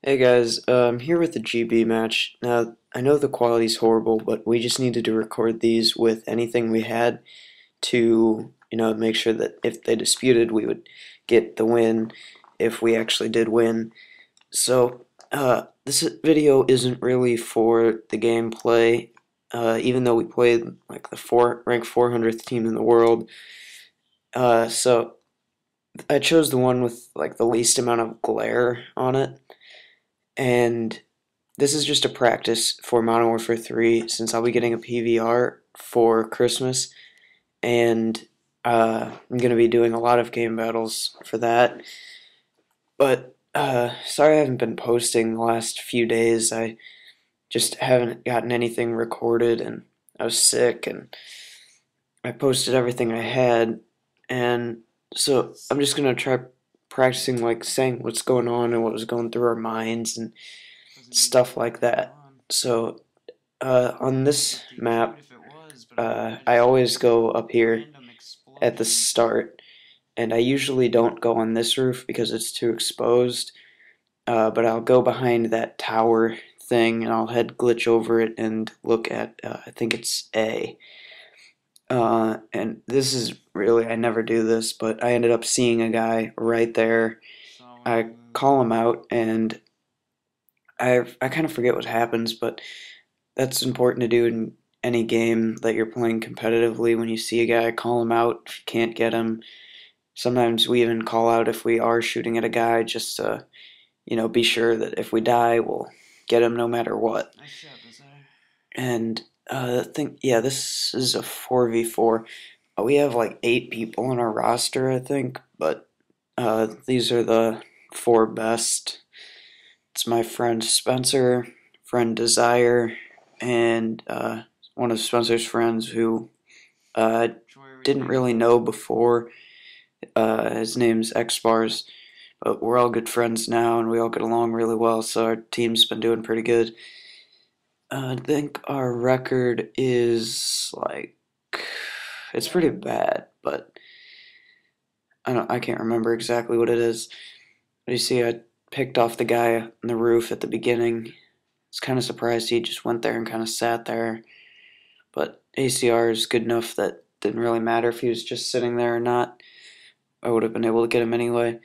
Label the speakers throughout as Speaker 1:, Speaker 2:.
Speaker 1: Hey guys, I'm here with the GB match. Now, I know the quality's horrible, but we just needed to record these with anything we had to, make sure that if they disputed, we would get the win if we actually did win. So, this video isn't really for the gameplay, even though we played like the ranked 400th team in the world. So I chose the one with like the least amount of glare on it, and this is just a practice for Modern Warfare 3 since I'll be getting a PVR for Christmas, and I'm going to be doing a lot of game battles for that. But sorry I haven't been posting the last few days. I just haven't gotten anything recorded, and I was sick, and I posted everything I had, and so I'm just going to try practicing like saying what's going on and what was going through our minds and stuff like that. So on this map, I always go up here at the start, and I usually don't go on this roof because it's too exposed, but I'll go behind that tower thing and I'll head glitch over it and look at, I think it's A. And this is really, I never do this, but I ended up seeing a guy right there. I call him out, and I kind of forget what happens, but that's important to do in any game that you're playing competitively. When you see a guy, call him out if you can't get him. Sometimes we even call out if we are shooting at a guy just to, be sure that if we die, we'll get him no matter what. And yeah, this is a 4v4. We have like 8 people on our roster, I think, but these are the 4 best. It's my friend Spencer, friend Desire, and one of Spencer's friends who I didn't really know before. His name's Xbars, but we're all good friends now, and we all get along really well, so our team's been doing pretty good. I think our record is like, it's pretty bad, but I can't remember exactly what it is. But you see, I picked off the guy on the roof at the beginning. I was kind of surprised he just went there and kind of sat there. But ACR is good enough that it didn't really matter if he was just sitting there or not. I would have been able to get him anyway.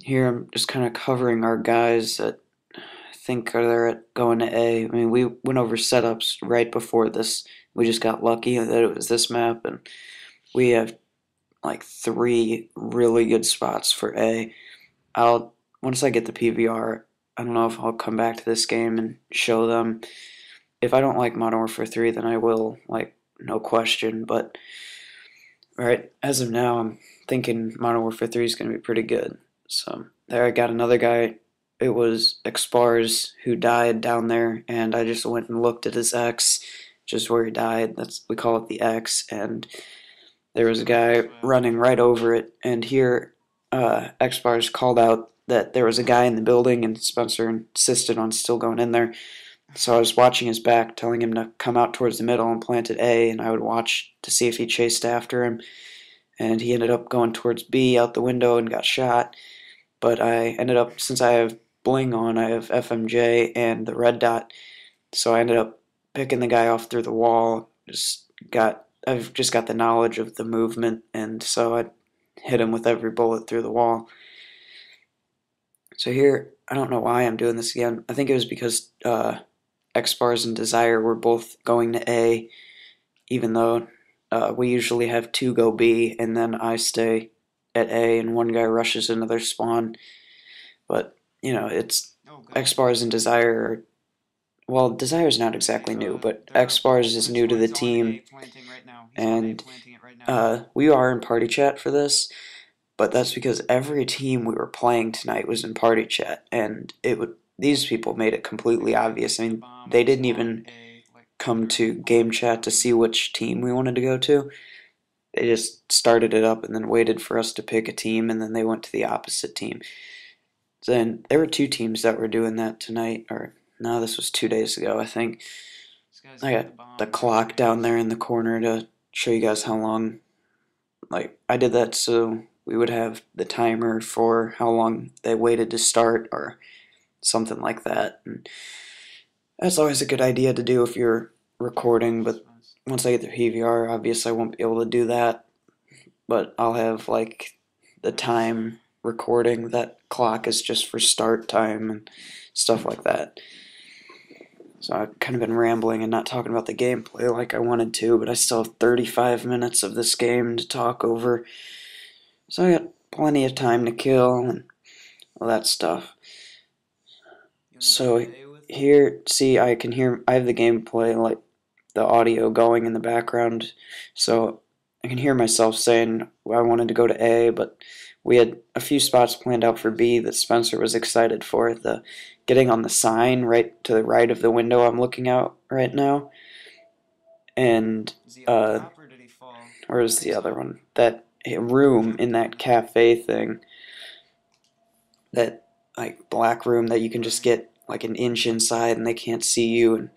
Speaker 1: Here I'm just kind of covering our guys that I think they're going to A. I mean, we went over setups right before this. We just got lucky that it was this map, and we have like 3 really good spots for A. Once I get the PVR, I don't know if I'll come back to this game and show them. If I don't like Modern Warfare 3, then I will, like, no question. But right as of now, I'm thinking Modern Warfare 3 is going to be pretty good. So there I got another guy. It was Xbars who died down there, and I just went and looked at his X, just where he died. We call it the X, and there was a guy running right over it, and here Xbars called out that there was a guy in the building, and Spencer insisted on still going in there. So I was watching his back, telling him to come out towards the middle and plant at A, and I would watch to see if he chased after him. And he ended up going towards B out the window and got shot. But I ended up, since I have bling on, I have FMJ and the red dot, so I ended up picking the guy off through the wall. I've just got the knowledge of the movement, and so I hit him with every bullet through the wall. So here, I don't know why I'm doing this again. I think it was because Xbars and Desire were both going to A, even though we usually have 2 go B, and then I stay at A, and one guy rushes into their spawn. But, it's Xbars and Desire. Well, Desire's not exactly new, but Xbars is new to the team, and we are in party chat for this, but that's because every team we were playing tonight was in party chat, and these people made it completely obvious. I mean, they didn't even come to game chat to see which team we wanted to go to. They just started it up and then waited for us to pick a team, and then they went to the opposite team. Then there were 2 teams that were doing that tonight, or no, this was 2 days ago, I think. I got the clock down there in the corner to show you guys how long. Like, I did that so we would have the timer for how long they waited to start, or something like that. And that's always a good idea to do if you're recording, but once I get the PVR, obviously I won't be able to do that, but I'll have like the time recording. That clock is just for start time and stuff like that. So I've kind of been rambling and not talking about the gameplay like I wanted to, but I still have 35 minutes of this game to talk over. So I got plenty of time to kill and all that stuff. So here, see, I have the gameplay, like the audio going in the background, so I can hear myself saying I wanted to go to A, but we had a few spots planned out for B that Spencer was excited for. The getting on the sign right to the right of the window I'm looking out right now, and or is the other one, that room in that cafe thing, that like black room that you can just get like an inch inside and they can't see you, and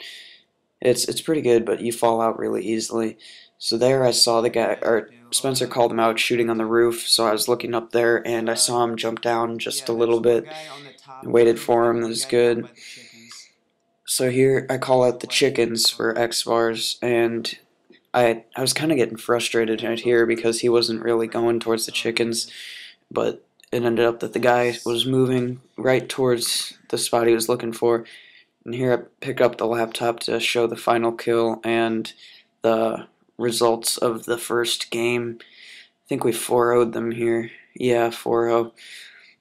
Speaker 1: it's pretty good, but you fall out really easily. So there I saw the guy, or Spencer called him out shooting on the roof, so I was looking up there and I saw him jump down just a little bit. I waited for him, that was good. So here I call out the chickens for X bars, and I was kind of getting frustrated right here because he wasn't really going towards the chickens, but it ended up that the guy was moving right towards the spot he was looking for. And here I pick up the laptop to show the final kill and the results of the first game. I think we 4-0'd them here. Yeah, 4-0.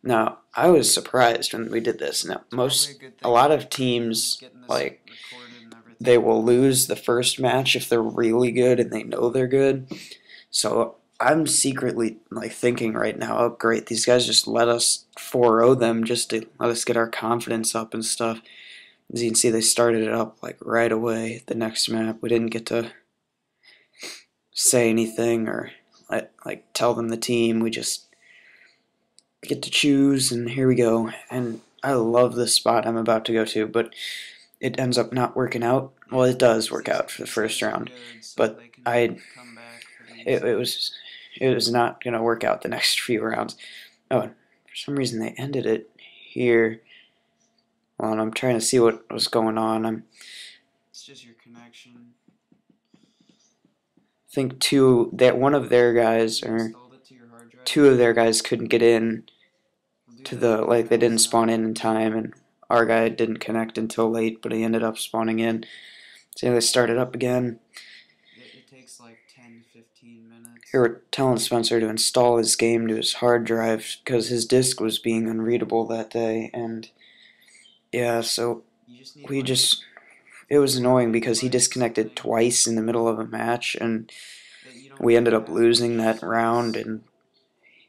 Speaker 1: Now, I was surprised when we did this. Now, a lot of teams, like, they will lose the first match if they're really good and they know they're good. So I'm secretly like thinking right now, oh great, these guys just let us 4-0 them just to let us get our confidence up and stuff. As you can see, they started it up like right away. The next map, we didn't get to say anything or like tell them the team. We just get to choose, and here we go. And I love this spot I'm about to go to, but it ends up not working out. Well, it does work out for the first round, but it was not gonna work out the next few rounds. Oh, and for some reason they ended it here. Well, and I'm trying to see what was going on. It's just your connection. I think one of their guys, or two of their guys, couldn't get in to the, like, they didn't spawn in time, and our guy didn't connect until late, but he ended up spawning in. So they started up again. It takes like 10-15 minutes. Here we're telling Spencer to install his game to his hard drive because his disk was being unreadable that day, and yeah, so it was annoying because he disconnected twice in the middle of a match, and we ended up losing that round, and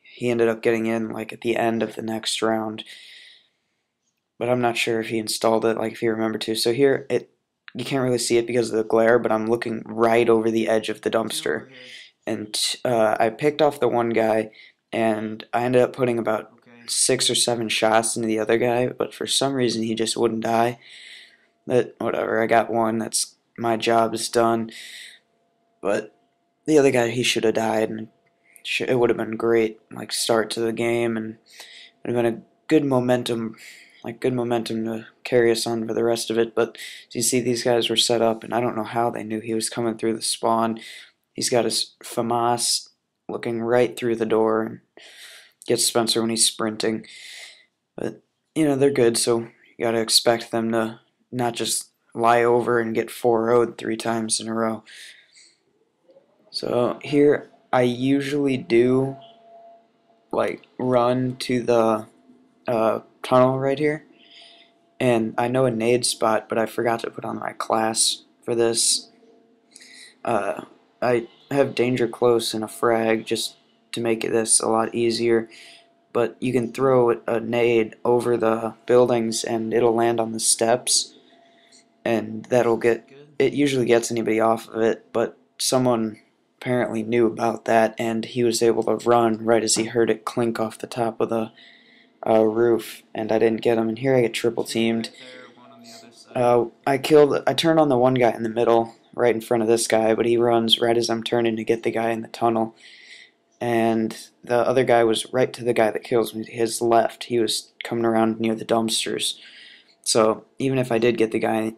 Speaker 1: he ended up getting in like at the end of the next round. But I'm not sure if he installed it, like if he remembered to. So here, you can't really see it because of the glare, but I'm looking right over the edge of the dumpster. And I picked off the one guy, and I ended up putting about 6 or 7 shots into the other guy, but for some reason he just wouldn't die. But whatever, I got one. That's my job is done. But the other guy, he should have died, and it would have been great, like start to the game, and it would have been a good momentum to carry us on for the rest of it. But as you see, these guys were set up, and I don't know how they knew he was coming through the spawn. He's got his FAMAS looking right through the door and gets Spencer when he's sprinting. But, you know, they're good, so you gotta expect them to not just lie over and get 4-0'd 3 times in a row. So here, I usually do like run to the tunnel right here, and I know a nade spot, but I forgot to put on my class for this. I have danger close and a frag just to make this a lot easier, but you can throw a nade over the buildings and it'll land on the steps, and it usually gets anybody off of it, but someone apparently knew about that, and he was able to run right as he heard it clink off the top of the roof, and I didn't get him, and here I get triple teamed. I turned on the one guy in the middle, right in front of this guy, but he runs right as I'm turning to get the guy in the tunnel, and the other guy was right to the guy that kills me, his left. He was coming around near the dumpsters, So even if I did get the guy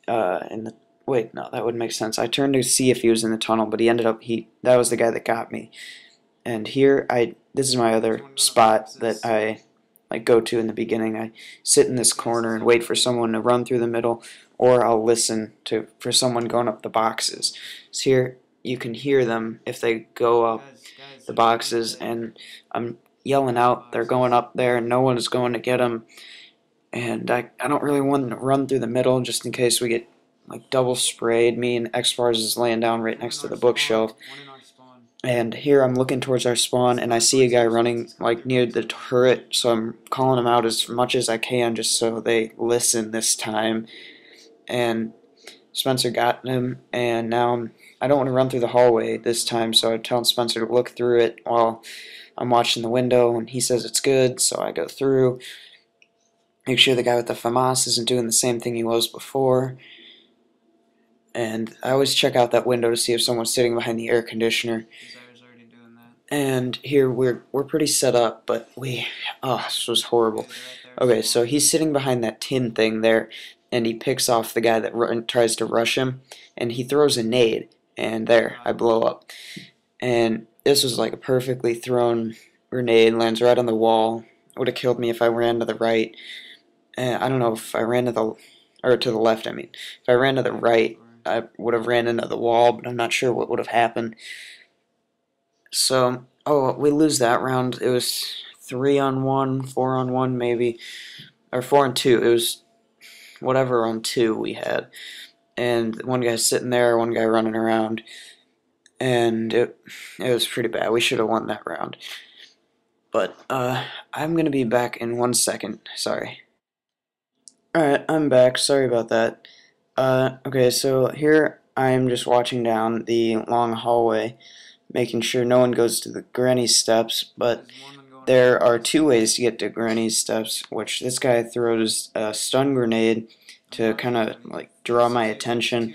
Speaker 1: in the wait, no, that wouldn't make sense. I turned to see if he was in the tunnel, but he ended up that was the guy that got me. And here this is my other spot that I like go to in the beginning. I sit in this corner and wait for someone to run through the middle, or I'll listen for someone going up the boxes. So here you can hear them if they go up the boxes, and I'm yelling out, they're going up there, and no one is going to get them. And I don't really want to run through the middle just in case we get like double sprayed. Me and X-Bars is laying down right next to the bookshelf. And here I'm looking towards our spawn, and I see a guy running like near the turret, so I'm calling him out as much as I can just so they listen this time. And Spencer got him, and now I don't want to run through the hallway this time, so I'm telling Spencer to look through it while I'm watching the window, and he says it's good, so I go through. Make sure the guy with the FAMAS isn't doing the same thing he was before. And I always check out that window to see if someone's sitting behind the air conditioner. And here we're pretty set up, but this was horrible. Okay, so he's sitting behind that tin thing there, and he picks off the guy that tries to rush him, and he throws a nade, and there, I blow up. And this was like a perfectly thrown grenade, lands right on the wall. It would have killed me if I ran to the right. I don't know if I ran to the left, I mean. If I ran to the right, I would have ran into the wall, but I'm not sure what would have happened. So, we lose that round. It was 3-on-1, 4-on-1 maybe, or 4-on-2. It was whatever on 2 we had. And one guy sitting there, one guy running around. And it was pretty bad. We should have won that round. But I'm going to be back in 1 second. Sorry. Alright, I'm back. Sorry about that. Okay, so here I am just watching down the long hallway, making sure no one goes to the granny steps, but there are 2 ways to get to granny's steps, which this guy throws a stun grenade to kind of like draw my attention,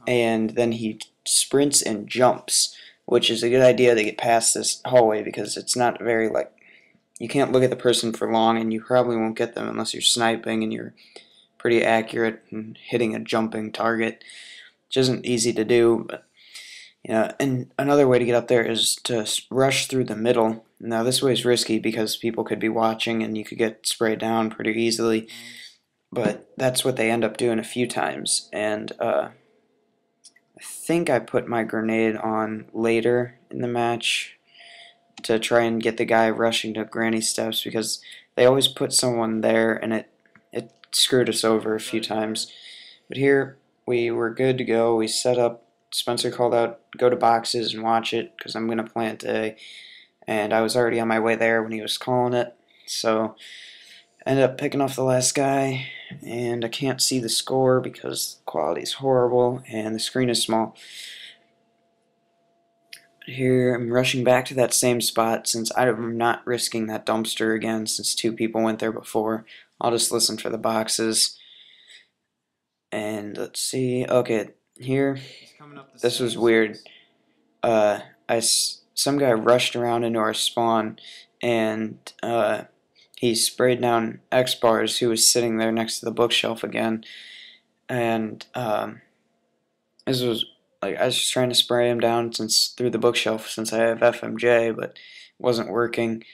Speaker 1: and then he sprints and jumps, which is a good idea to get past this hallway because it's not very you can't look at the person for long, and you probably won't get them unless you're sniping and you're pretty accurate and hitting a jumping target, which isn't easy to do. But and another way to get up there is to rush through the middle. Now this way is risky because people could be watching and you could get sprayed down pretty easily, but that's what they end up doing a few times. And I think I put my grenade on later in the match to try and get the guy rushing to granny steps, because they always put someone there and it screwed us over a few times. But here we were good to go. We set up. Spencer called out, go to boxes and watch it because I'm going to plant A, and I was already on my way there when he was calling it. So I ended up picking off the last guy, and I can't see the score because the quality is horrible and the screen is small. Here I'm rushing back to that same spot since I'm not risking that dumpster again since 2 people went there before. I'll just listen for the boxes. And let's see. Okay, here. This was weird. Some guy rushed around into our spawn, and he sprayed down X-Bars, who was sitting there next to the bookshelf again. And this was I was just trying to spray him down through the bookshelf since I have FMJ, but it wasn't working.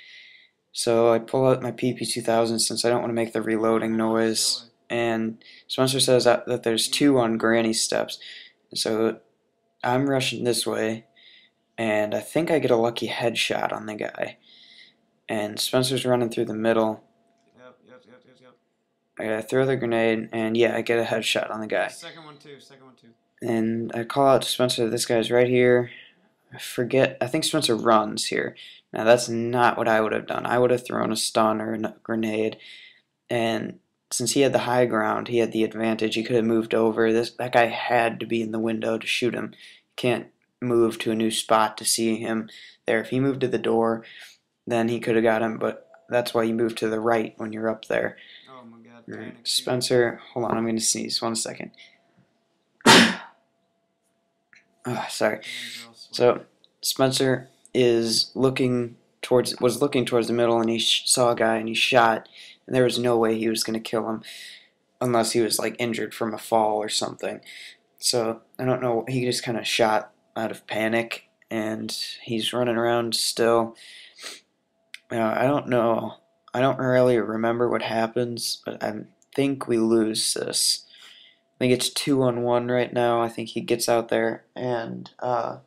Speaker 1: So I pull out my PP2000 since I don't want to make the reloading noise. And Spencer says that there's 2 on granny steps. So I'm rushing this way, and I think I get a lucky headshot on the guy. And Spencer's running through the middle. I throw the grenade, and yeah, I get a headshot on the guy.
Speaker 2: Second one too.
Speaker 1: And I call out to Spencer, this guy's right here. I think Spencer runs here. Now that's not what I would have done. I would have thrown a stun or a grenade, and since he had the high ground, he had the advantage. He could have moved over. That guy had to be in the window to shoot him. You can't move to a new spot to see him there. If he moved to the door, then he could have got him, but that's why you move to the right when you're up there.
Speaker 2: Oh my god.
Speaker 1: Spencer, hold on, I'm going to sneeze. 1 second. Oh, sorry. So Spencer was looking towards the middle, and he saw a guy and he shot, and there was no way he was going to kill him. unless he was like injured from a fall or something. So I don't know. He just kind of shot out of panic, and he's running around still. I don't know. I don't really remember what happens, but I think we lose this. I think it's 2-on-1 right now. I think he gets out there and the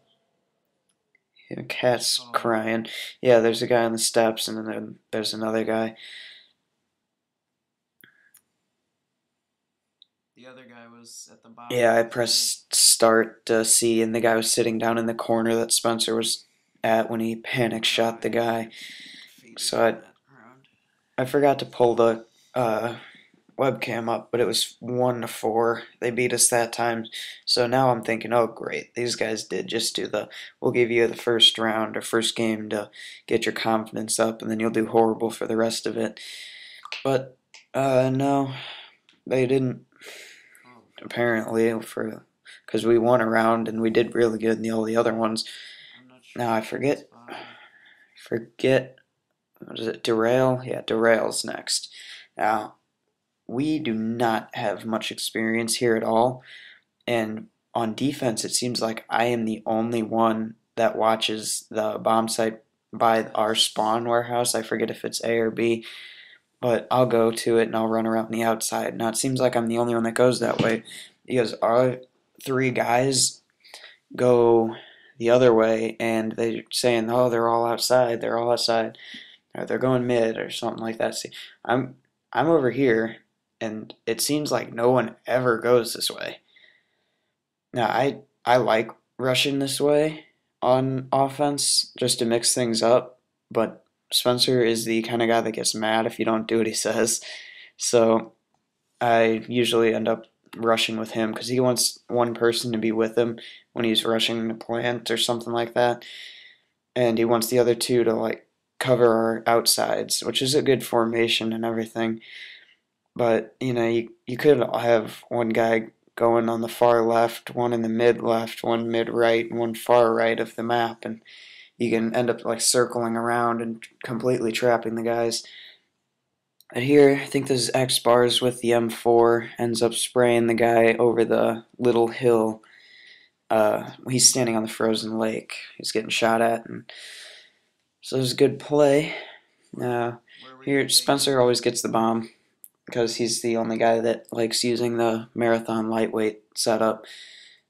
Speaker 1: cat's
Speaker 2: Oh,
Speaker 1: crying. Yeah, there's a guy on the steps, and then there's another guy.
Speaker 2: the other guy was at the bottom
Speaker 1: Yeah,
Speaker 2: of
Speaker 1: I
Speaker 2: the stairs.
Speaker 1: pressed start to see, and the guy was sitting down in the corner that Spencer was at when he panic shot the
Speaker 2: Yeah,
Speaker 1: guy.
Speaker 2: he faded
Speaker 1: So
Speaker 2: in that round.
Speaker 1: I forgot to pull the webcam up, but it was 1-4. They beat us that time. So now I'm thinking, oh great, these guys did just do the. We'll give you the first round or first game to get your confidence up, and then you'll do horrible for the rest of it. But no, they didn't.
Speaker 2: Oh,
Speaker 1: Apparently, because we won a round and we did really good in all the other ones.
Speaker 2: I'm not sure
Speaker 1: Now I
Speaker 2: what that's
Speaker 1: forget.
Speaker 2: bottom.
Speaker 1: Forget. What is it? Derail? Yeah, Derail's next. Now we do not have much experience here at all. And on defense, it seems like I am the only one that watches the bomb site by our spawn warehouse. I forget if it's A or B, but I'll go to it and I'll run around the outside. Now it seems like I'm the only one that goes that way because our three guys go the other way and they're saying, "Oh, they're all outside. They're all outside." Or they're going mid or something like that. See, I'm over here, and it seems like no one ever goes this way. Now I like rushing this way on offense just to mix things up, but Spencer is the kind of guy that gets mad if you don't do what he says. So I usually end up rushing with him because he wants one person to be with him when he's rushing the plant or something like that, and he wants the other two to like cover our outsides, which is a good formation and everything. But you could have one guy going on the far left, one in the mid left, one mid right, and one far right of the map, and you can end up like circling around and completely trapping the guys. And here, I think this X bars with the M4 ends up spraying the guy over the little hill. He's standing on the frozen lake. He's getting shot at, and so it was a good play. Uh,
Speaker 2: Where were you
Speaker 1: Here,
Speaker 2: taking
Speaker 1: Spencer
Speaker 2: him?
Speaker 1: always gets the bomb because he's the only guy that likes using the marathon lightweight setup.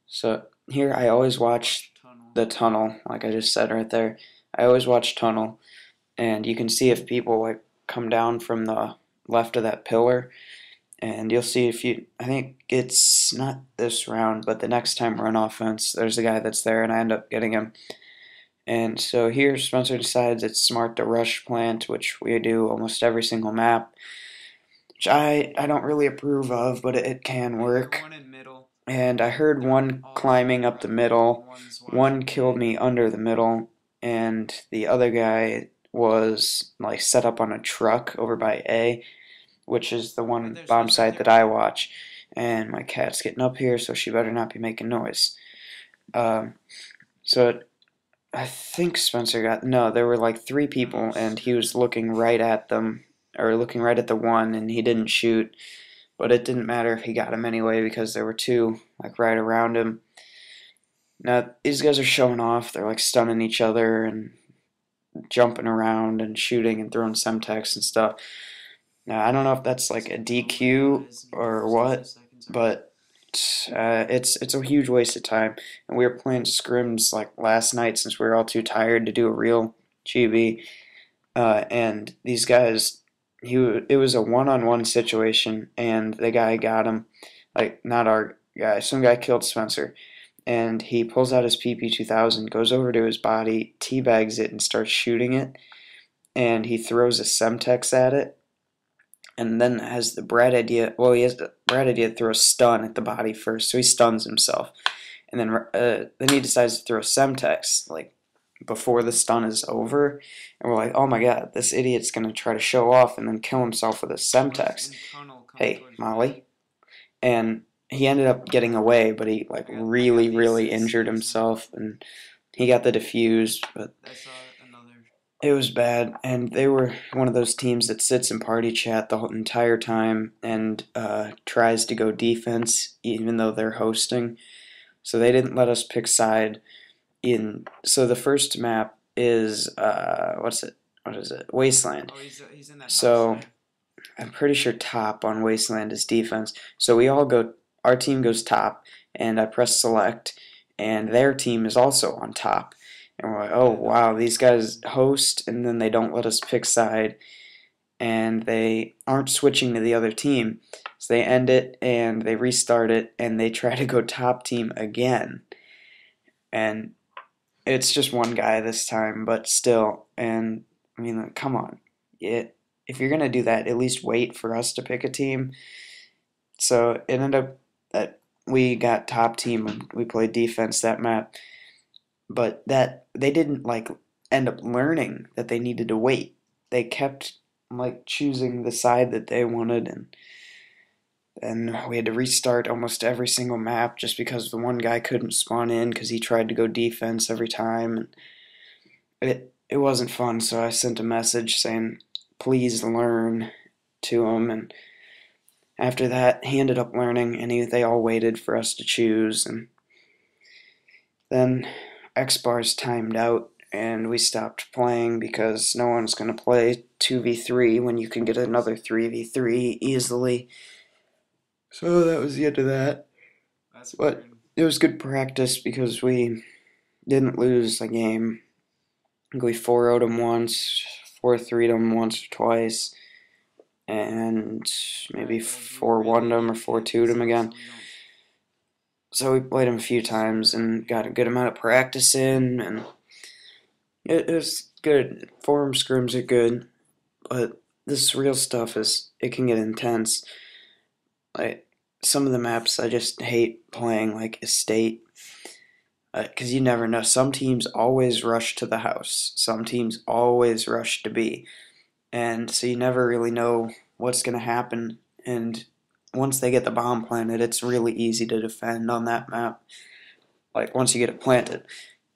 Speaker 1: So here, I always watch
Speaker 2: Watch tunnel.
Speaker 1: the tunnel, like I just said right there. I always watch tunnel, and you can see if people like come down from the left of that pillar, and you'll see if you. I think it's not this round, but the next time we're on offense, there's a guy that's there, and I end up getting him. And so here, Spencer decides it's smart to rush plant, which we do almost every single map, which I don't really approve of, but it can
Speaker 2: Wait, they're
Speaker 1: work.
Speaker 2: one in middle.
Speaker 1: And I heard
Speaker 2: They're
Speaker 1: one
Speaker 2: all
Speaker 1: climbing
Speaker 2: three
Speaker 1: up the
Speaker 2: around middle,
Speaker 1: middle,
Speaker 2: and one's
Speaker 1: one
Speaker 2: watching
Speaker 1: killed
Speaker 2: A.
Speaker 1: me under the middle, and the other guy was like set up on a truck over by A, which is the
Speaker 2: Right
Speaker 1: one
Speaker 2: there,
Speaker 1: bomb
Speaker 2: Spencer, right
Speaker 1: site
Speaker 2: there.
Speaker 1: that I watch. And my cat's getting up here, so she better not be making noise. Um, so I think Spencer got no. There were like three
Speaker 2: No, no,
Speaker 1: people, and he was
Speaker 2: Spencer.
Speaker 1: looking right at them, or looking right at the one, and he didn't shoot. But it didn't matter if he got him anyway because there were two like right around him. Now these guys are showing off. They're like stunning each other and jumping around and shooting and throwing semtex and stuff. Now I don't know if that's like a
Speaker 2: All my
Speaker 1: DQ
Speaker 2: guys in the
Speaker 1: or
Speaker 2: first 2
Speaker 1: what,
Speaker 2: seconds are
Speaker 1: but it's a huge waste of time. And we were playing scrims like last night since we were all too tired to do a real GB. And these guys, it was a one-on-one situation, and the guy got him, like not our guy. Some guy killed Spencer, and he pulls out his PP 2000, goes over to his body, teabags it, and starts shooting it. And he throws a Semtex at it, and then has the bright idea. Well, he has the bright idea to throw a stun at the body first, so he stuns himself, and then he decides to throw a Semtex like before the stun is over, and we're like, oh my god, this idiot's gonna try to show off and then kill himself with a
Speaker 2: one's
Speaker 1: Semtex.
Speaker 2: in tunnel coming
Speaker 1: Hey,
Speaker 2: towards mid.
Speaker 1: Molly, and he ended up getting away, but he like
Speaker 2: I got
Speaker 1: really,
Speaker 2: the
Speaker 1: really
Speaker 2: assist.
Speaker 1: injured
Speaker 2: He was not.
Speaker 1: himself, and he got the defuse, but
Speaker 2: I saw another.
Speaker 1: it was bad, and they were one of those teams that sits in party chat the whole entire time and tries to go defense even though they're hosting. So they didn't let us pick side in. So the first map is what's it? What is it? Wasteland.
Speaker 2: Oh, he's in that house,
Speaker 1: So
Speaker 2: right?
Speaker 1: I'm pretty sure top on Wasteland is defense. So we all go. Our team goes top, and I press select, and their team is also on top. And we're like, oh
Speaker 2: Yeah, that
Speaker 1: wow,
Speaker 2: makes
Speaker 1: these guys
Speaker 2: sense.
Speaker 1: host, and then they don't let us pick side, and they aren't switching to the other team. So they end it, and they restart it, and they try to go top team again. And it's just one guy this time, but still. And I mean, like, come on. If you're gonna do that, at least wait for us to pick a team. So it ended up that we got top team and we played defense that map, but that they didn't like end up learning that they needed to wait. They kept like choosing the side that they wanted, and we had to restart almost every single map just because the one guy couldn't spawn in because he tried to go defense every time. And it wasn't fun, so I sent a message saying please learn to him, and after that he ended up learning, and they all waited for us to choose, and then X bars timed out and we stopped playing because no one's going to play 2v3 when you can get another 3v3 easily. So that was the end of that.
Speaker 2: That's
Speaker 1: But
Speaker 2: weird.
Speaker 1: it was good practice because we didn't lose a game. We 4-0'd them once, 4-3'd them once or twice, and maybe
Speaker 2: Right, like we
Speaker 1: 4-1'd
Speaker 2: really
Speaker 1: them or
Speaker 2: need to get
Speaker 1: 4-2'd
Speaker 2: this
Speaker 1: them
Speaker 2: up so
Speaker 1: again.
Speaker 2: we don't
Speaker 1: So we played them a few times
Speaker 2: destroy
Speaker 1: and got a good amount of practice in, and it was good. Forum scrims are good, but this real stuff it can get intense. Like some of the maps I just hate playing, like Estate, because you never know. Some teams always rush to the house. Some teams always rush to B, and so you never really know what's going to happen. And once they get the bomb planted, it's really easy to defend on that map. Like once you get it planted,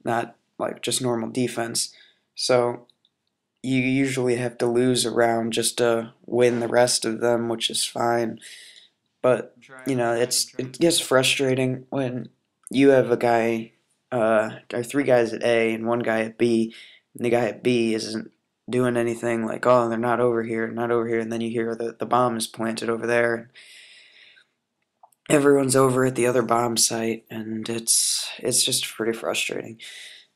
Speaker 1: not like just normal defense. So you usually have to lose a round just to win the rest of them, which is fine. But
Speaker 2: I'm trying
Speaker 1: it
Speaker 2: to
Speaker 1: gets frustrating when you have a guy, or three guys at A and one guy at B, and the guy at B isn't doing anything. Like, oh, they're not over here, not over here, and then you hear that the bomb is planted over there. Everyone's over at the other bomb site, and it's just pretty frustrating.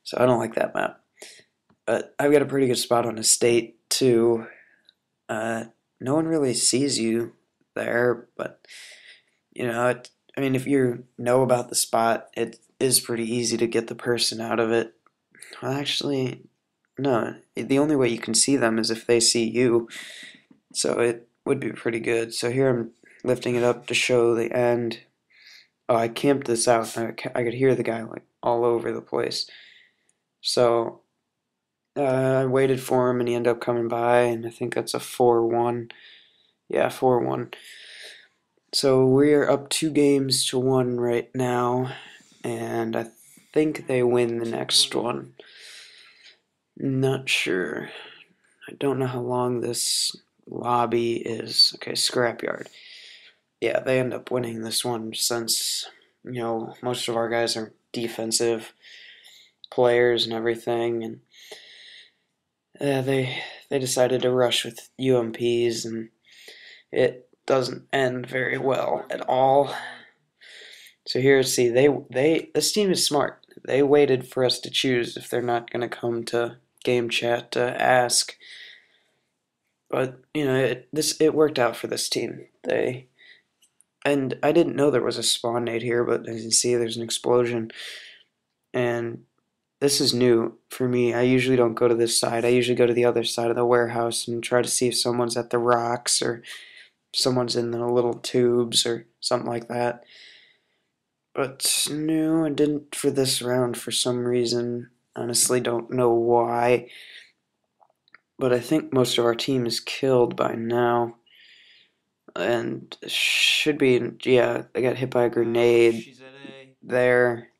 Speaker 1: So I don't like that map. But I've got a pretty good spot on Estate too. Uh, no one really sees you there, but I mean, if you know about the spot, it is pretty easy to get the person out of it. Well, actually, no. The only way you can see them is if they see you, so it would be pretty good. So here I'm lifting it up to show the end. Oh, I camped this out. I could hear the guy like all over the place. So I waited for him, and he ended up coming by, and I think that's a 4-1. Yeah, 4-1. So we're up 2 games to 1 right now, and I think they win the next one. Not sure. I don't know how long this lobby is. Okay, scrapyard. Yeah, they end up winning this one since, most of our guys are defensive players and everything, and they decided to rush with UMPs, and it doesn't end very well at all. So here, see, this team is smart. They waited for us to choose if they're not going to come to game chat to ask. But it worked out for this team. And I didn't know there was a spawn nade here, but as you see, there's an explosion, and this is new for me. I usually don't go to this side. I usually go to the other side of the warehouse and try to see if someone's at the rocks or someone's in the little tubes or something like that. But no, I didn't for this round for some reason. Honestly, don't know why. But I think most of our team is killed by now. And should be, yeah, I got hit by a
Speaker 2: Oh,
Speaker 1: grenade
Speaker 2: she's at A.
Speaker 1: there.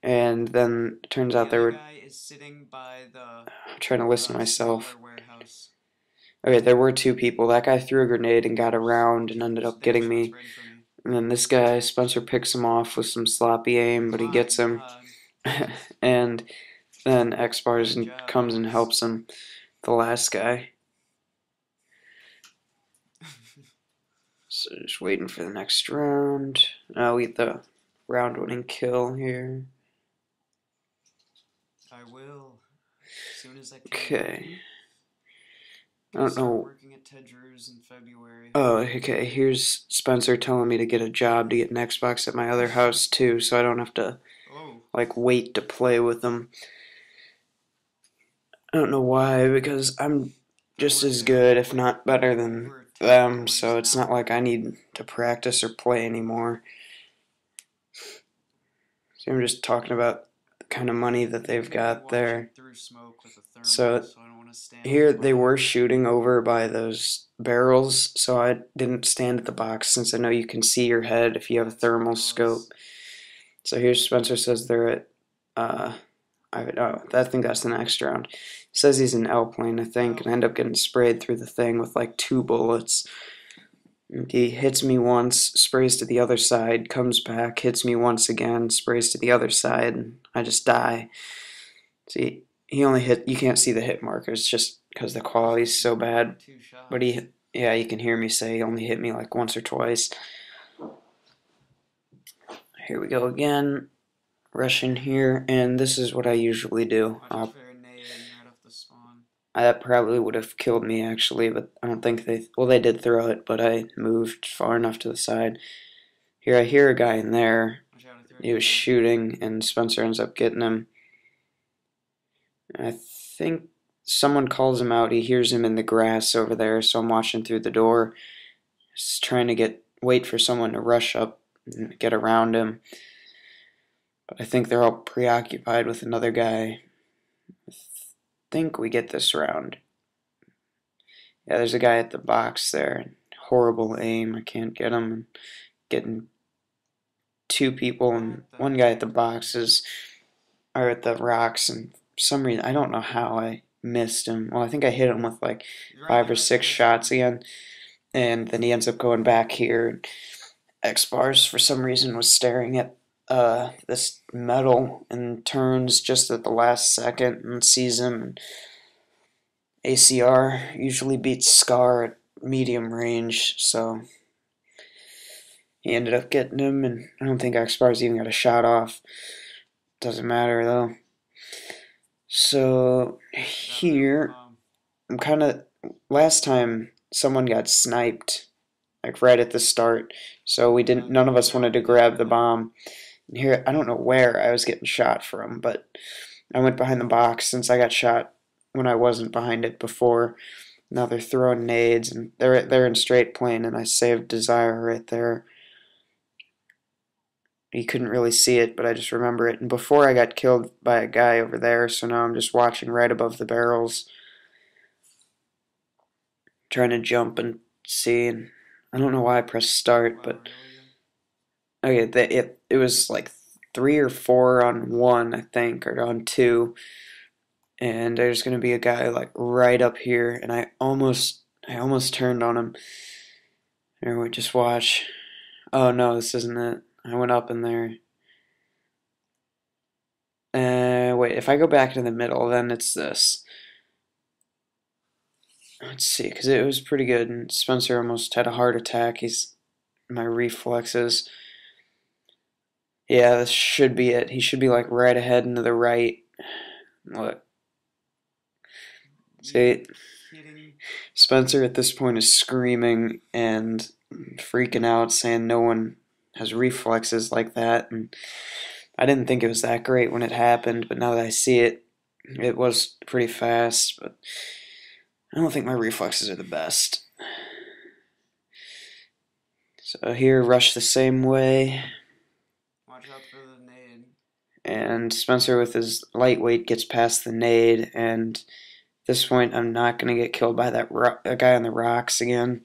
Speaker 1: and then it turns out
Speaker 2: The
Speaker 1: they
Speaker 2: other
Speaker 1: were
Speaker 2: guy is sitting by the
Speaker 1: trying to listen to myself.
Speaker 2: smaller warehouse.
Speaker 1: Okay, there were two people. That guy threw a grenade and got around and ended up
Speaker 2: They have
Speaker 1: getting
Speaker 2: shots
Speaker 1: me.
Speaker 2: ready for me.
Speaker 1: And then this guy, Spencer, picks him off with some sloppy aim, but he
Speaker 2: My
Speaker 1: gets him.
Speaker 2: God.
Speaker 1: And then X Bars
Speaker 2: Good job,
Speaker 1: comes and
Speaker 2: guys.
Speaker 1: helps him, the last guy. So just waiting for the next round. I'll get the round-winning kill here.
Speaker 2: I will. As soon as I can.
Speaker 1: Okay. I
Speaker 2: Gonna
Speaker 1: don't
Speaker 2: start
Speaker 1: know.
Speaker 2: working at Ted Drew's in February.
Speaker 1: Oh, okay. Here's Spencer telling me to get a job to get an Xbox at my other house too, so I don't have to
Speaker 2: Oh.
Speaker 1: like wait to play with them. I don't know why, because I'm just as good, if not better than them, so it's not like I need to practice or play anymore. So I'm just talking about the kind of money that they've got there. So here they were shooting over by those barrels, so I didn't stand at the box since I know you can see your head if you have a thermal scope. So here's Spencer says they're at, I think that's the next round. He says he's in L plane, I think, and I end up getting sprayed through the thing with like 2 bullets. He hits me once, sprays to the other side, comes back, hits me once again, sprays to the other side, and I just die. See, he only hit, you can't see the hit markers just because the quality's so bad. But yeah, you can hear me say he only hit me like once or twice. Here we go again. Rush in here, and this is what I usually do. That probably would have killed me actually, but I don't think they did throw it, but I moved far enough to the side. Here I hear a guy in there. He was shooting, and Spencer ends up getting him. I think someone calls him out. He hears him in the grass over there, so I'm watching through the door, just trying to wait for someone to rush up and get around him. But I think they're all preoccupied with another guy. I think we get this round. Yeah, there's a guy at the box there. Horrible aim. I can't get him. Getting 2 people, and one guy at the boxes are at the rocks, and for some reason I don't know how I missed him. Well, I think I hit him with like 5 or 6 shots again, and then he ends up going back here. X Bars for some reason was staring at this metal and turns just at the last second and sees him. ACR usually beats Scar at medium range, so he ended up getting him, and I don't think X Bars even got a shot off. Doesn't matter though. So here, I'm kind of, last time someone got sniped, like right at the start, so none of us wanted to grab the bomb. And here, I don't know where I was getting shot from, but I went behind the box since I got shot when I wasn't behind it before. Now they're throwing nades, and they're in straight plane, and I saved Desire right there. You couldn't really see it, but I just remember it. And before I got killed by a guy over there, so now I'm just watching right above the barrels, trying to jump and see. And I don't know why I pressed start, but okay, it was like 3 or 4 on 1, I think, or on 2. And there's gonna be a guy like right up here, and I almost turned on him. Here, we just watch. Oh no, this isn't it. I went up in there. Wait, if I go back to the middle, then it's this. Let's see, because it was pretty good, and Spencer almost had a heart attack. My reflexes. Yeah, this should be it. He should be like right ahead and to the right. Look. See, Spencer at this point is screaming and freaking out, saying no one has reflexes like that. And I didn't think it was that great when it happened, but now that I see it, it was pretty fast. But I don't think my reflexes are the best. So here, rush the same way.
Speaker 2: Watch out for the nade.
Speaker 1: And Spencer with his lightweight gets past the nade, and at this point I'm not going to get killed by that guy on the rocks again.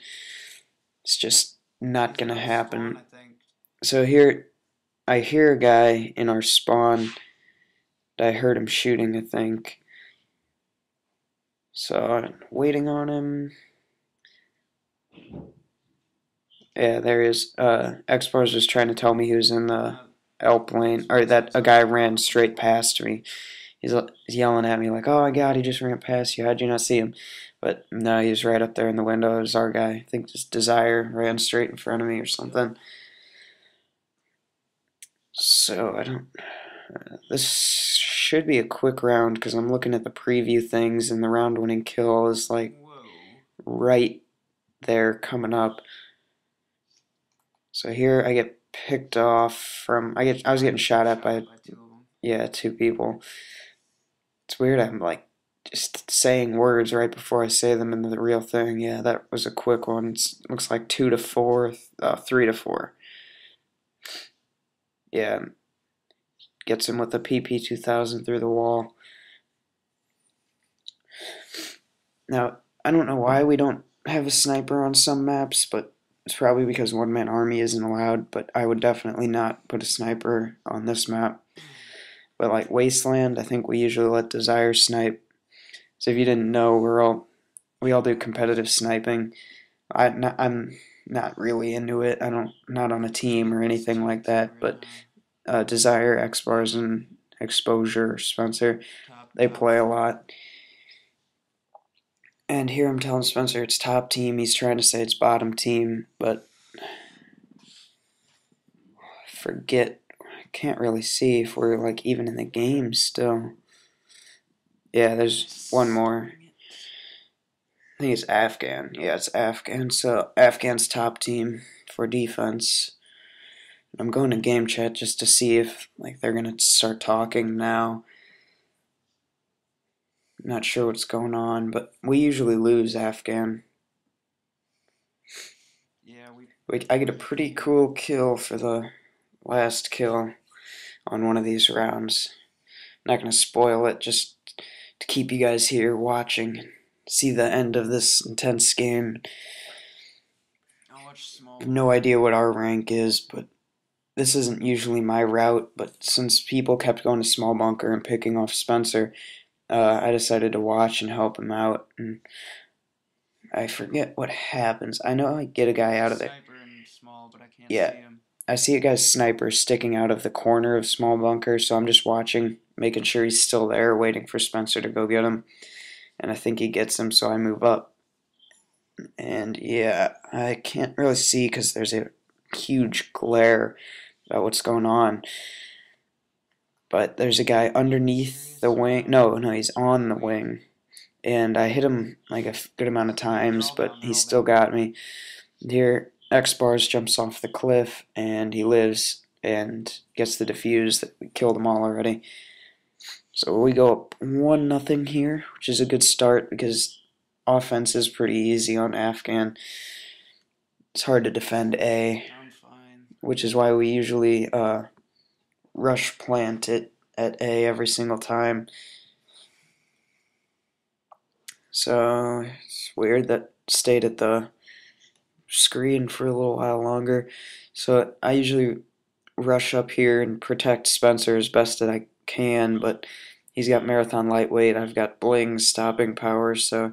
Speaker 1: It's just not going to happen. So here I hear a guy in our spawn I heard him shooting, I think. So, waiting on him. Yeah, there he is. X-Bars was trying to tell me he was in the L lane, or that a guy ran straight past me. He's yelling at me like, "Oh my God, he just ran past you. How'd you not see him?" But no, he was right up there in the window. It was our guy. I think just Desire ran straight in front of me or something. So I don't. This should be a quick round because I'm looking at the preview things, and the round-winning kill is like right there coming up. So here I get picked off from. I was getting shot at by yeah, 2 people. It's weird. I'm like just saying words right before I say them into the real thing. Yeah, that was a quick one. It looks like 2 to 4, 3 to 4. Yeah, gets him with a PP 2000 through the wall. Now I don't know why we don't have a sniper on some maps, but it's probably because one-man army isn't allowed. But I would definitely not put a sniper on this map. But like Wasteland, I think we usually let Desire snipe. So if you didn't know, we all do competitive sniping. I'm not really into it. Not on a team or anything like that. But Desire, X-Bars, and Exposure, Spencer, they play a lot. And here I'm telling Spencer it's top team. He's trying to say it's bottom team, but forget. I can't really see if we're like even in the game still. Yeah, there's one more. I think it's Afghan. Yeah, it's Afghan. So Afghan's top team for defense. I'm going to game chat just to see if like they're gonna start talking now. I'm not sure what's going on, but we usually lose Afghan.
Speaker 2: Yeah,
Speaker 1: I get a pretty cool kill for the last kill on one of these rounds. I'm not gonna spoil it, just to keep you guys here watching and see the end of this intense game.
Speaker 2: I'll watch small.
Speaker 1: I have no idea what our rank is, but this isn't usually my route. But since people kept going to small bunker and picking off Spencer, I decided to watch and help him out. And I forget what happens. I know I get a guy out of there.
Speaker 2: Small, but I can't
Speaker 1: Yeah,
Speaker 2: see him.
Speaker 1: I see a guy's sniper sticking out of the corner of small bunker, so I'm just watching, making sure he's still there, waiting for Spencer to go get him. And I think he gets him, so I move up. And yeah, I can't really see because there's a huge glare about what's going on. But there's a guy underneath the wing. No, he's on the wing. And I hit him like a good amount of times, but he still got me. Here, X-Bars jumps off the cliff, and he lives and gets the defuse that we killed them all already. So we go up 1-0 here, which is a good start because offense is pretty easy on Afghan. It's hard to defend A, which is why we usually rush plant it at A every single time. So it's weird that stayed at the screen for a little while longer. So I usually rush up here and protect Spencer as best that I can, but he's got Marathon Lightweight, I've got Bling's stopping power, so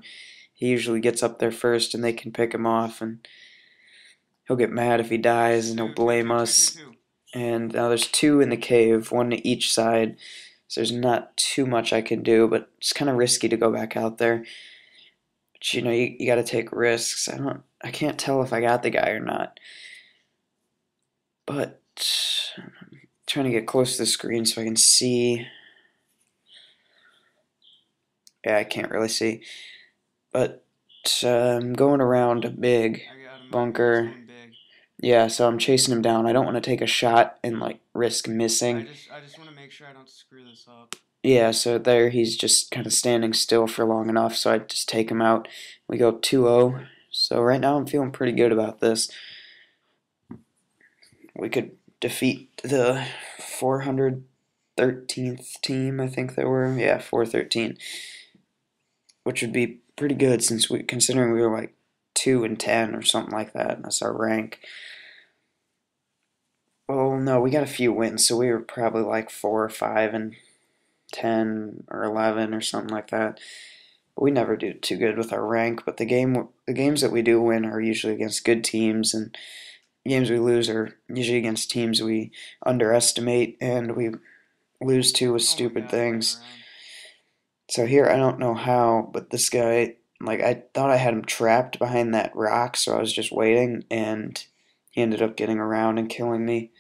Speaker 1: he usually gets up there first and they can pick him off, and he'll get mad if he dies and he'll blame us. And now there's 2 in the cave, 1 to each side, so there's not too much I can do, but it's kind of risky to go back out there. But you know, you got to take risks. I can't tell if I got the guy or not. But I'm trying to get close to the screen so I can see. Yeah, I can't really see. But I'm going around a big bunker. Yeah, so I'm chasing him down. I don't want to take a shot and like risk missing.
Speaker 2: I just want to make sure I don't screw this up.
Speaker 1: Yeah, so there he's just kind of standing still for long enough, so I just take him out. We go 2-0. So right now I'm feeling pretty good about this. We could defeat the 413th team, I think they were. Yeah, 413. Which would be pretty good since considering we were like 2-10 or something like that, and that's our rank. Well, no, we got a few wins, so we were probably like 4 or 5 and 10 or 11 or something like that. But we never do too good with our rank. But the games that we do win are usually against good teams, and games we lose are usually against teams we underestimate and we lose to with
Speaker 2: Oh my
Speaker 1: stupid
Speaker 2: god, right
Speaker 1: things.
Speaker 2: around.
Speaker 1: So here, I don't know how, but this guy, like, I thought I had him trapped behind that rock, so I was just waiting, and he ended up getting around and killing me.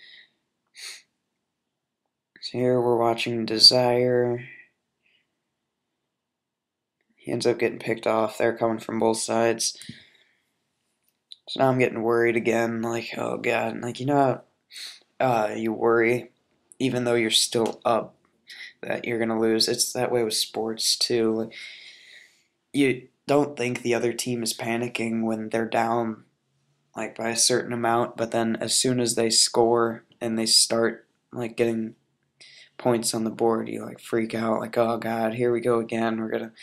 Speaker 1: So here we're watching Desire. He ends up getting picked off. They're coming from both sides. So now I'm getting worried again. Like, oh god, like, you worry, even though you're still up, that you're gonna lose. It's that way with sports too. Like, you don't think the other team is panicking when they're down like by a certain amount, but then as soon as they score and they start like getting points on the board, you like freak out, like, oh god, here we go again. We're gonna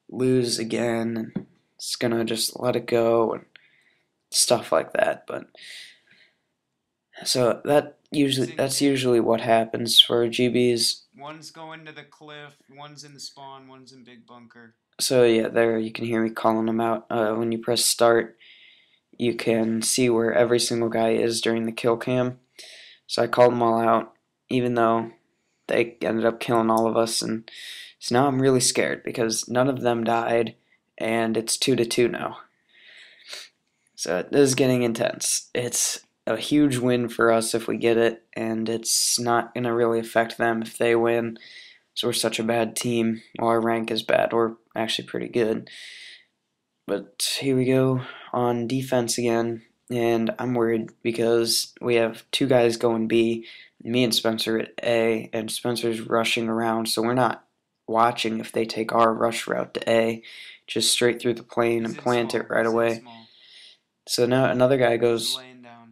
Speaker 1: lose again, and it's gonna just let it go and stuff like that. But so that's usually what happens for GBs.
Speaker 2: One's going to the cliff, one's in the spawn, one's in big bunker.
Speaker 1: So yeah, there you can hear me calling them out. When you press start, you can see where every single guy is during the kill cam. So I called them all out, even though they ended up killing all of us, and so now I'm really scared because none of them died, and it's 2-2 now. So this is getting intense. It's a huge win for us if we get it, and it's not going to really affect them if they win. So we're such a bad team. Well, our rank is bad. We're actually pretty good. But here we go on defense again, and I'm worried because we have two guys going B, me and Spencer at A, and Spencer's rushing around, so we're not watching if they take our rush route to A, just straight through the plane and plant it right away. So now another guy goes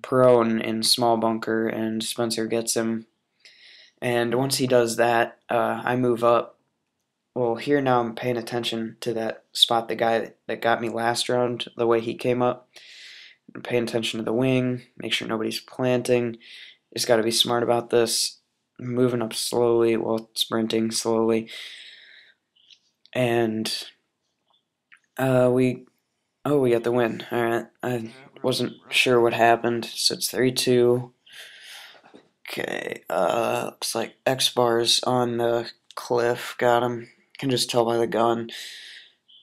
Speaker 1: prone in small bunker, and Spencer gets him. And once he does that, I move up. Well, here now I'm paying attention to that spot, the guy that got me last round, the way he came up. I'm paying attention to the wing, make sure nobody's planting. Just got to be smart about this. Moving up slowly, well, sprinting slowly. And we got the win. All right, I wasn't sure what happened, so it's 3-2. Okay, looks like X bars on the cliff. Got him. Can just tell by the gun.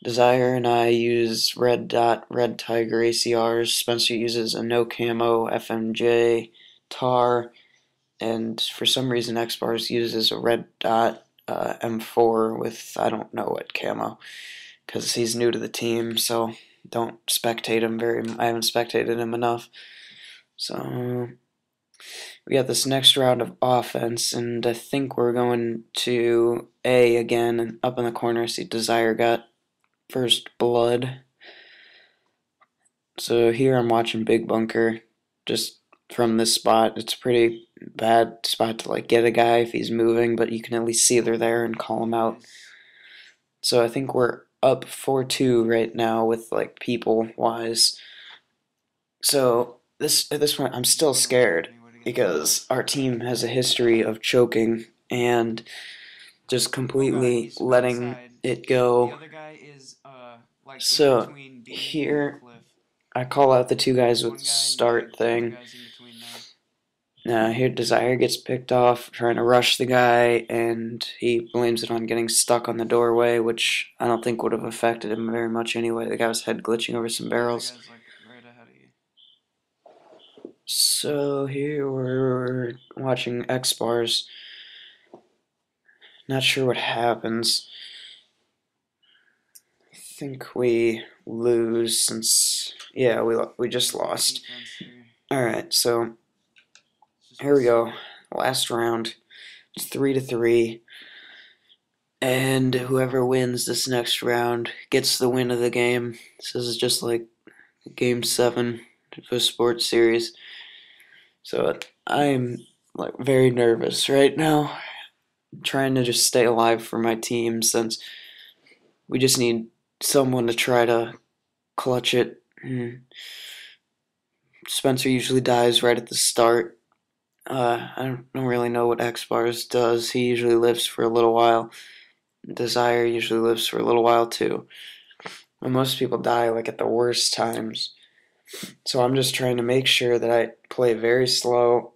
Speaker 1: Desire and I use red dot, red tiger ACRs. Spencer uses a no camo FMJ tar, and for some reason X bars uses a red dot M4 with I don't know what camo, because he's new to the team, so don't spectate him I haven't spectated him enough. So we got this next round of offense, and I think we're going to A again, and up in the corner, see Desire got first blood. So here I'm watching Big Bunker, just from this spot. It's a pretty bad spot to like get a guy if he's moving, but you can at least see they're there and call him out. So I think we're up 4-2 right now with like people wise. So at this point I'm still scared because our team has a history of choking and just completely letting it go. So here I call out the two guys with start thing. Now here Desire gets picked off trying to rush the guy, and he blames it on getting stuck on the doorway, which I don't think would have affected him very much anyway. The guy was head glitching over some barrels. So here we're watching X bars. Not sure what happens. I think we lose since yeah we just lost. All right, so here we go. Last round. It's 3-3, and whoever wins this next round gets the win of the game. This is just like Game 7 of a sports series. So I'm like very nervous right now, trying to just stay alive for my team since we just need someone to try to clutch it. Spencer usually dies right at the start, I don't really know what X Bars does. He usually lives for a little while. Desire usually lives for a little while too. And most people die like at the worst times. So I'm just trying to make sure that I play very slow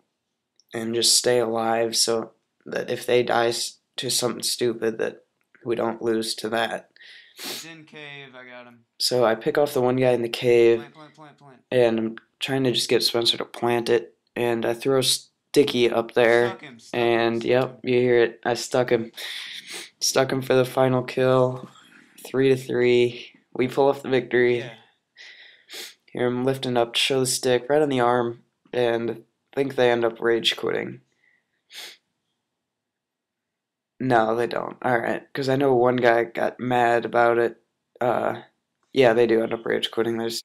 Speaker 1: and just stay alive so that if they die to something stupid that we don't lose to that.
Speaker 2: He's in cave. I got him.
Speaker 1: So I pick off the one guy in the cave
Speaker 2: Plant, plant, plant, plant.
Speaker 1: and I'm trying to just get Spencer to plant it and I throw Sticky up there
Speaker 2: Stuck him. Stuck him.
Speaker 1: and
Speaker 2: Stuck
Speaker 1: yep,
Speaker 2: him.
Speaker 1: you hear it. I stuck him. Stuck him for the final kill. 3-3. We pull off the victory.
Speaker 2: Yeah.
Speaker 1: Here I'm lifting up to show the stick right on the arm, and I think they end up rage quitting. No, they don't. Alright, because I know one guy got mad about it. Yeah, they do end up rage quitting. There's